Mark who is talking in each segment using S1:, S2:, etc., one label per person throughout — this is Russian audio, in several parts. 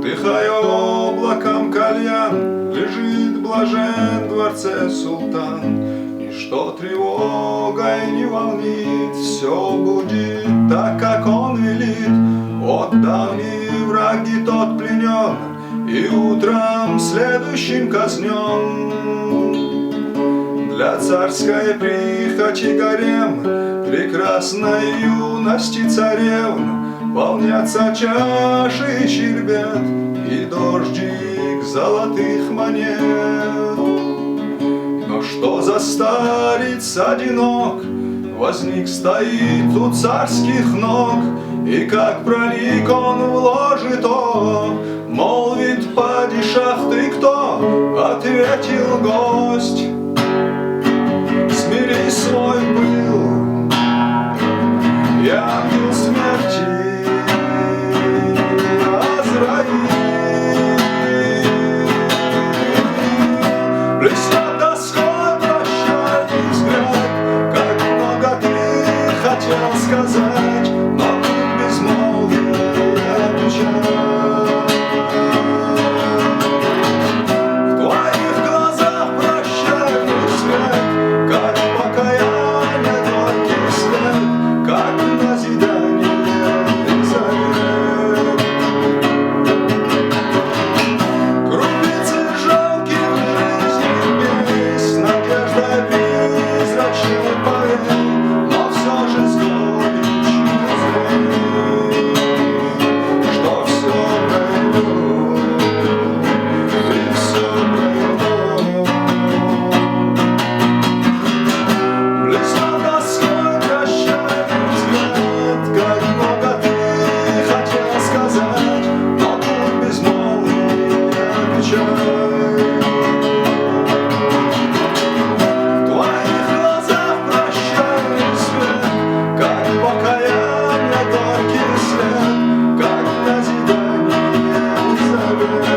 S1: Вдыхая облаком кальян, лежит блажен в дворце султан. Ничто тревогой не волнит, все будет так, как он велит. Вот давний враг и тот пленен, и утром следующим казнен. Для царской прихоти гарем прекрасной юности царевн полнятся чаши щербет и дождик золотых монет. Но что за старец одинок возник, стоит у царских ног, и как проник он в ложе, то молвит: падишах, ты кто? Ответил гость: смири свой пыл, я ангел смерти Азраиль. Блеснет тоской прощальный взгляд, как много ты хотел сказать, но тут безмолвие отвечает. В твоих глазах прощальный свет, как покаяние горький след, как назидание и завет. Крупицы жалких жизней пей, с надеждой призрачной порой, но все же с горечью зрей, что все пройдет, и все пройдет. Блеснет тоской прощальный взгляд, как много ты хотел сказать, но тут безмолвие отвечает. В твоих глазах прощальный свет, как покаяние горький след, как назидание и завет.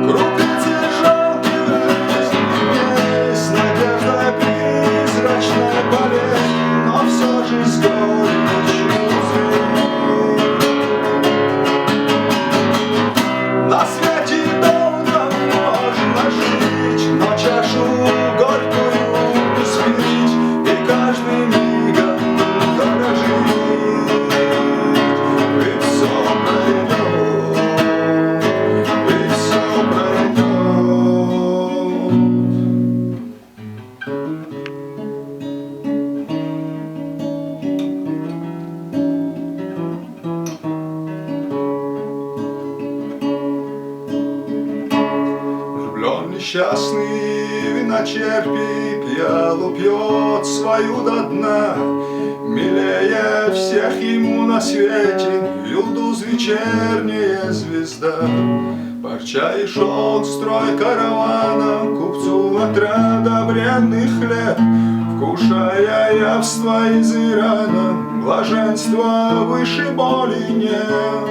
S1: Крупицы жалких жизней, с надеждой призрачной болезнь, но все же с горечью зрей. На свете долго можно жить, но чашу горькую смирить и каждым мигом дорожить. И все пройдет, и все пройдет. Влюблен несчастный виночерпий, пьялу пьет свою до дна. Милее всех ему на свете Юлдуз вечерняя звезда. Парча и шелк, строй каравана, купцу отряда бренных лет, вкушая явства из Ирана, блаженства выше боли нет.